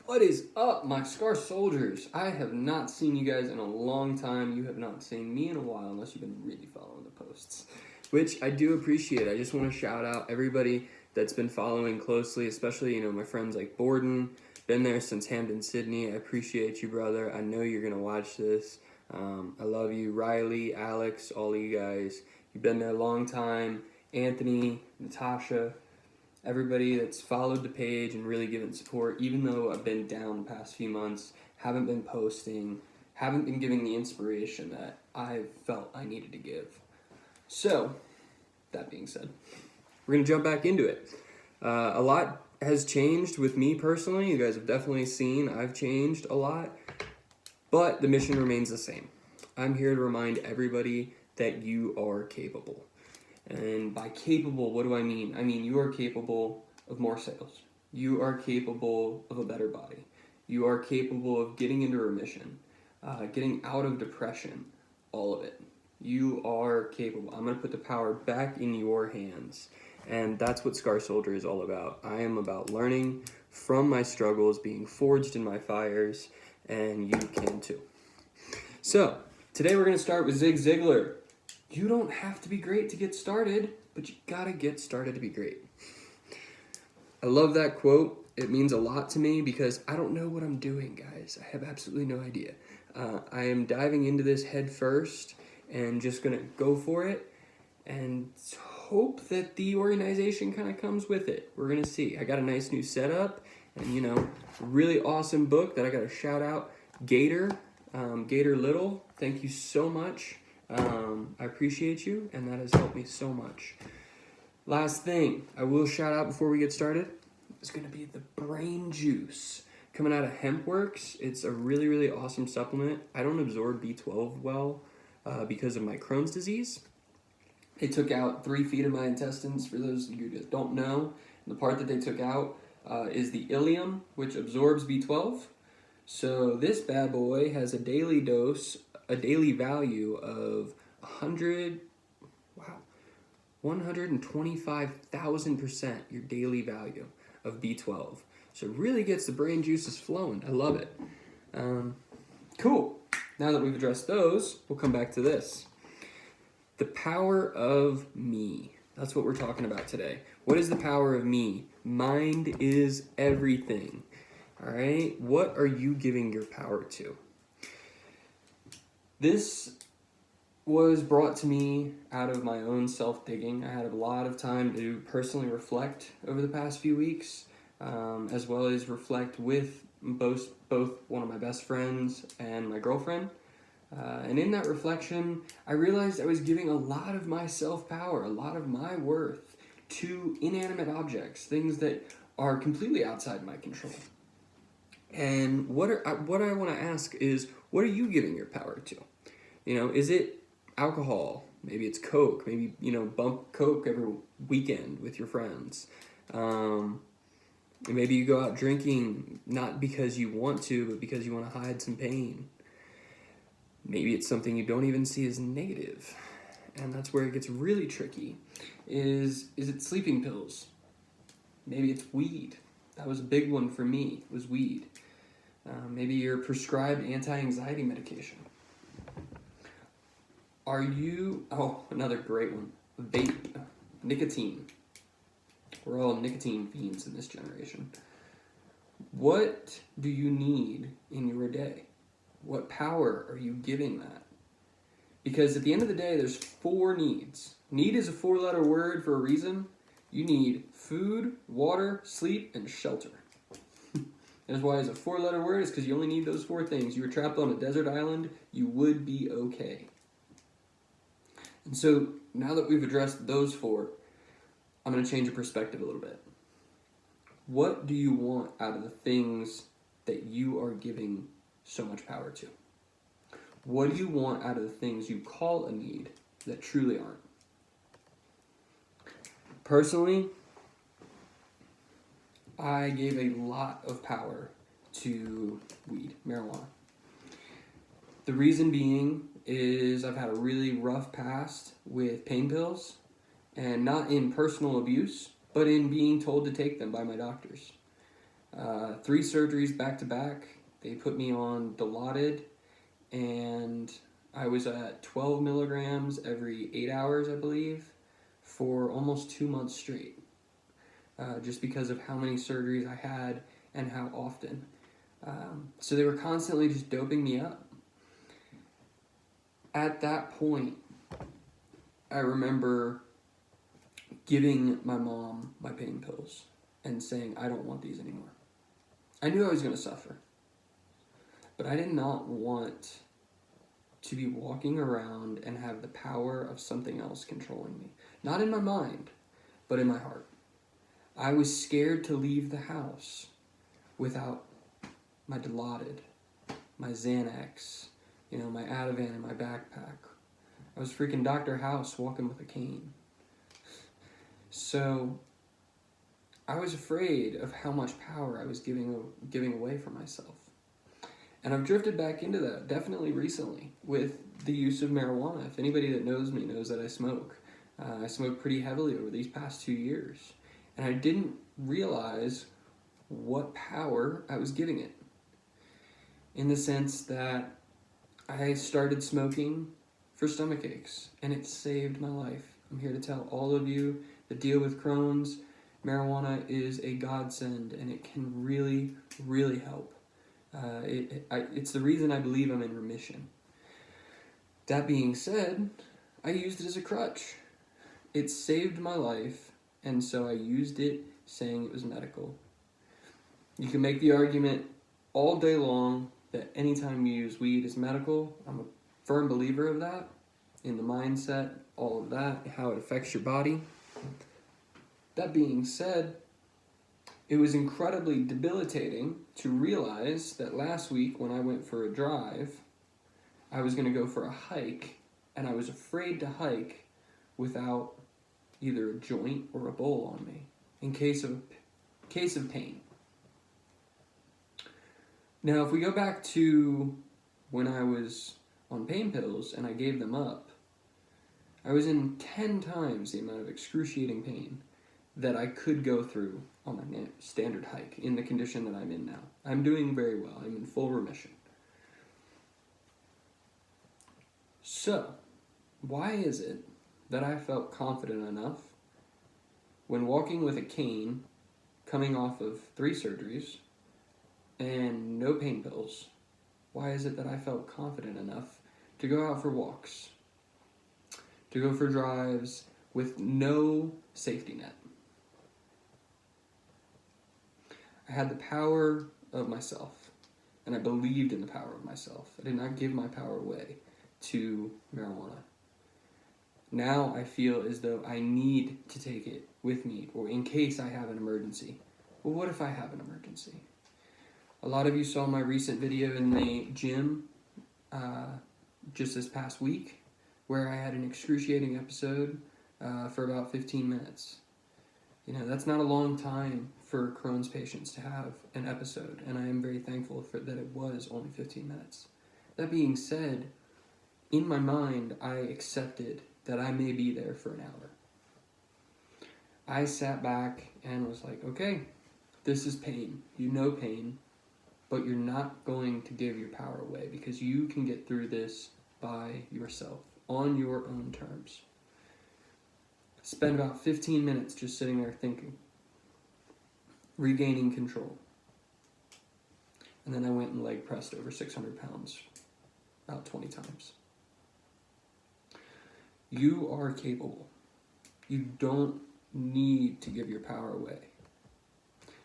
What is up, my Scar Soldiers? I have not seen you guys in a long time. You have not seen me in a while, unless you've been really following the posts, which I do appreciate. I just want to shout out everybody that's been following closely, especially, my friends like Borden, been there since Hamden, Sydney. I appreciate you, brother. I know you're going to watch this. I love you. Riley, Alex, all of you guys. You've been there a long time. Anthony, Natasha, everybody that's followed the page and really given support, even though I've been down the past few months, haven't been posting, haven't been giving the inspiration that I felt I needed to give. So, that being said, we're going to jump back into it. A lot has changed with me personally. You guys have definitely seen I've changed a lot, but the mission remains the same. I'm here to remind everybody that you are capable. And by capable, what do I mean? I mean you are capable of more sales. You are capable of a better body. You are capable of getting into remission, getting out of depression, all of it. You are capable. I'm going to put the power back in your hands. And that's what Scar Soldier is all about. I am about learning from my struggles, being forged in my fires, and you can too. So, today we're going to start with Zig Ziglar. You don't have to be great to get started, but you gotta get started to be great. I love that quote. It means a lot to me because I don't know what I'm doing, guys. I have absolutely no idea. I am diving into this head first and just gonna go for it and hope that the organization kind of comes with it. We're gonna see. I got a nice new setup and, really awesome book that I gotta shout out. Gator Little, thank you so much. I appreciate you, and that has helped me so much. Last thing I will shout out before we get started is going to be the brain juice coming out of HempWorks. It's a really, really awesome supplement. I don't absorb B12 well because of my Crohn's disease. They took out 3 feet of my intestines. For those of you that don't know, the part that they took out is the ileum, which absorbs B12. So this bad boy has a daily value of 125,000% your daily value of B12. So it really gets the brain juices flowing. I love it. Cool. Now that we've addressed those, we'll come back to this. The power of me. That's what we're talking about today. What is the power of me? Mind is everything. All right? What are you giving your power to? This was brought to me out of my own self-digging. I had a lot of time to personally reflect over the past few weeks, as well as reflect with both one of my best friends and my girlfriend. And in that reflection, I realized I was giving a lot of my self-power, a lot of my worth to inanimate objects, things that are completely outside my control. And what I want to ask is, what are you giving your power to? Is it alcohol? Maybe it's Coke. Maybe, bump Coke every weekend with your friends. Maybe you go out drinking not because you want to, but because you want to hide some pain. Maybe it's something you don't even see as negative. And that's where it gets really tricky. Is it sleeping pills? Maybe it's weed. That was a big one for me, was weed. Maybe your prescribed anti-anxiety medication. Another great one, vape nicotine. We're all nicotine fiends in this generation. What do you need in your day? What power are you giving that? Because at the end of the day, there's 4 needs. Need is a 4-letter word for a reason. You need food, water, sleep, and shelter. That's why it's a 4-letter word, is because you only need those 4 things. You were trapped on a desert island, you would be okay. And so, now that we've addressed those 4, I'm going to change your perspective a little bit. What do you want out of the things that you are giving so much power to? What do you want out of the things you call a need that truly aren't? Personally, I gave a lot of power to weed, marijuana. The reason being is I've had a really rough past with pain pills, and not in personal abuse, but in being told to take them by my doctors. 3 surgeries back to back. They put me on Dilaudid, and I was at 12 milligrams every 8 hours, I believe, for almost 2 months straight, just because of how many surgeries I had and how often. So they were constantly just doping me up. At that point, I remember giving my mom my pain pills and saying, I don't want these anymore. I knew I was going to suffer, but I did not want to be walking around and have the power of something else controlling me. Not in my mind, but in my heart. I was scared to leave the house without my Dilaudid, my Xanax, my Ativan in my backpack. I was freaking Dr. House walking with a cane. So I was afraid of how much power I was giving away from myself. And I've drifted back into that, definitely recently, with the use of marijuana. If anybody that knows me knows that I smoke. I smoked pretty heavily over these past 2 years. And I didn't realize what power I was giving it. In the sense that I started smoking for stomach aches, and it saved my life. I'm here to tell all of you that deal with Crohn's, marijuana is a godsend, and it can really, really help. It's the reason I believe I'm in remission. That being said, I used it as a crutch. It saved my life, and so I used it saying it was medical. You can make the argument all day long that anytime you use weed is medical. I'm a firm believer of that, in the mindset, all of that, how it affects your body. That being said, it was incredibly debilitating to realize that last week when I went for a drive, I was going to go for a hike, and I was afraid to hike without either a joint or a bowl on me in case of pain. Now, if we go back to when I was on pain pills and I gave them up, I was in 10 times the amount of excruciating pain that I could go through on my standard hike in the condition that I'm in now. I'm doing very well. I'm in full remission. So, why is it that I felt confident enough when walking with a cane, coming off of 3 surgeries, and no pain pills? Why is it that I felt confident enough to go out for walks, to go for drives with no safety net? I had the power of myself, and I believed in the power of myself. I did not give my power away to marijuana. Now I feel as though I need to take it with me, or in case I have an emergency. Well, what if I have an emergency? A lot of you saw my recent video in the gym just this past week, where I had an excruciating episode for about 15 minutes. That's not a long time for Crohn's patients to have an episode, and I am very thankful that it was only 15 minutes. That being said, in my mind, I accepted that I may be there for an hour. I sat back and was like, okay, this is pain. You know pain, but you're not going to give your power away because you can get through this by yourself, on your own terms. Spend about 15 minutes just sitting there thinking, regaining control. And then I went and leg pressed over 600 pounds about 20 times. You are capable. You don't need to give your power away.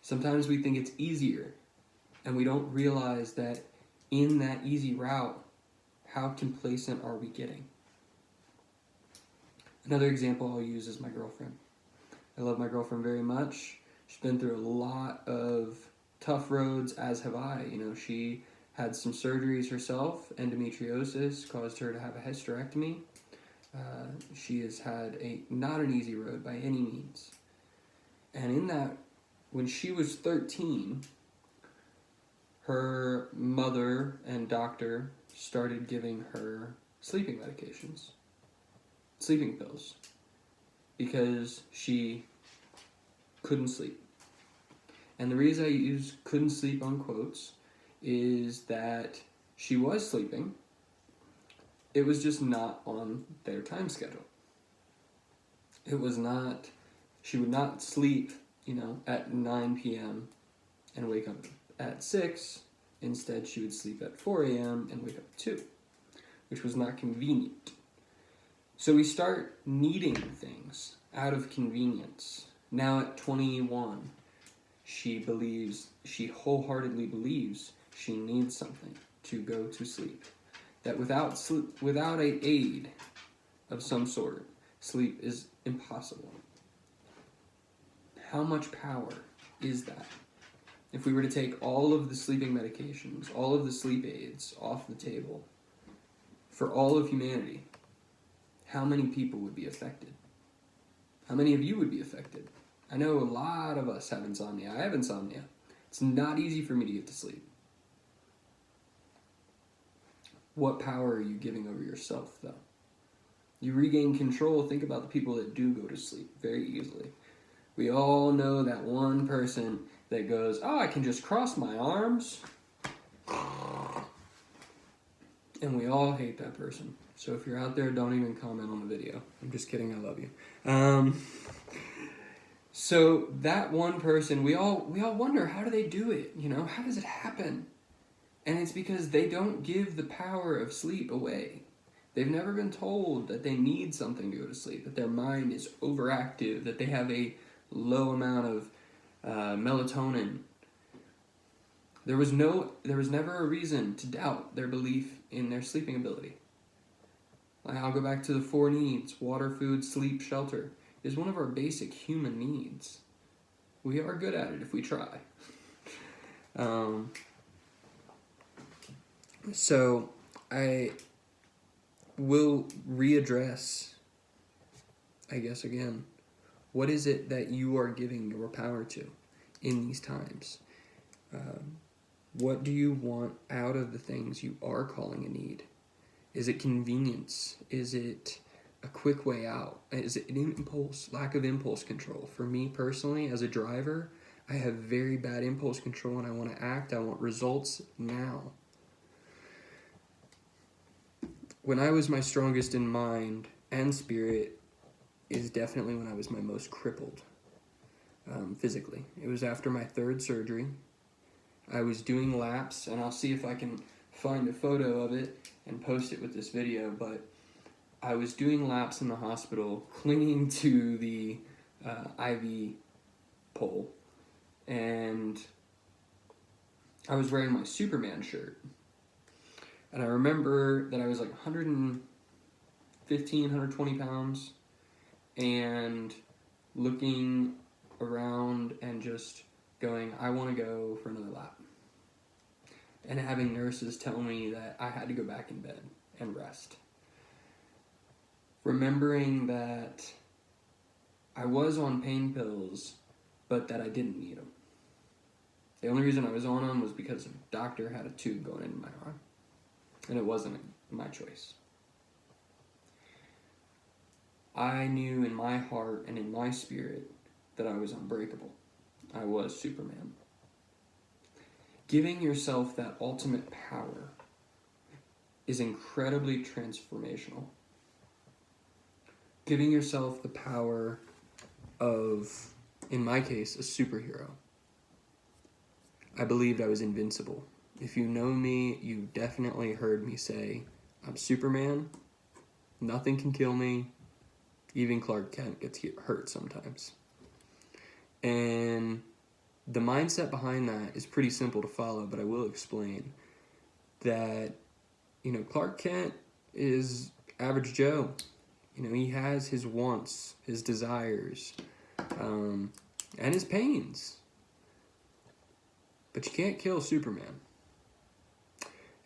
Sometimes we think it's easier, and we don't realize that in that easy route, how complacent are we getting? Another example I'll use is my girlfriend. I love my girlfriend very much. She's been through a lot of tough roads, as have I. She had some surgeries herself. Endometriosis caused her to have a hysterectomy. She has had not an easy road by any means. And in that, when she was 13, her mother and doctor started giving her sleeping medications, sleeping pills, because she couldn't sleep. And the reason I use couldn't sleep on quotes is that she was sleeping. It was just not on their time schedule. It was not, she would not sleep, at 9 p.m. and wake up at 6. Instead, she would sleep at 4 a.m. and wake up at 2, which was not convenient. So we start needing things out of convenience. Now at 21, she wholeheartedly believes she needs something to go to sleep. That without an aid of some sort, sleep is impossible. How much power is that? If we were to take all of the sleeping medications, all of the sleep aids off the table, for all of humanity, how many people would be affected? How many of you would be affected? I know a lot of us have insomnia. I have insomnia. It's not easy for me to get to sleep. What power are you giving over yourself, though? You regain control. Think about the people that do go to sleep very easily. We all know that one person that goes, oh, I can just cross my arms. And we all hate that person. So if you're out there, don't even comment on the video. I'm just kidding, I love you. So that one person, we all wonder, how do they do it? How does it happen? And it's because they don't give the power of sleep away. They've never been told that they need something to go to sleep, that their mind is overactive, that they have a low amount of melatonin. There was never a reason to doubt their belief in their sleeping ability. I'll go back to the 4 needs: water, food, sleep, shelter. It is one of our basic human needs. We are good at it if we try. So I will readdress, I guess again, what is it that you are giving your power to in these times? What do you want out of the things you are calling a need? Is it convenience? Is it a quick way out? Is it an impulse, lack of impulse control? For me personally, as a driver, I have very bad impulse control and I want to act. I want results now. When I was my strongest in mind and spirit is definitely when I was my most crippled physically. It was after my 3rd surgery. I was doing laps, and I'll see if I can find a photo of it and post it with this video, but I was doing laps in the hospital, clinging to the IV pole, and I was wearing my Superman shirt. And I remember that I was like 115, 120 pounds, and looking around and just going, I want to go for another lap. And having nurses tell me that I had to go back in bed and rest. Remembering that I was on pain pills, but that I didn't need them. The only reason I was on them was because a doctor had a tube going into my arm. And it wasn't my choice. I knew in my heart and in my spirit that I was unbreakable. I was Superman. Giving yourself that ultimate power is incredibly transformational. Giving yourself the power of, in my case, a superhero. I believed I was invincible. If you know me, you definitely heard me say, I'm Superman, nothing can kill me, even Clark Kent gets hurt sometimes. And the mindset behind that is pretty simple to follow, but I will explain that, Clark Kent is average Joe. He has his wants, his desires, and his pains. But you can't kill Superman.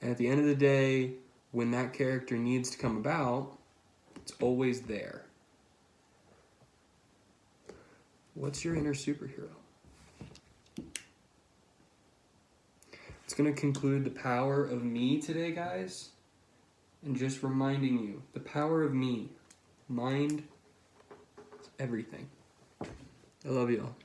And at the end of the day, when that character needs to come about, it's always there. What's your inner superhero? It's going to conclude the power of me today, guys. And just reminding you, the power of me, mind, everything. I love you all.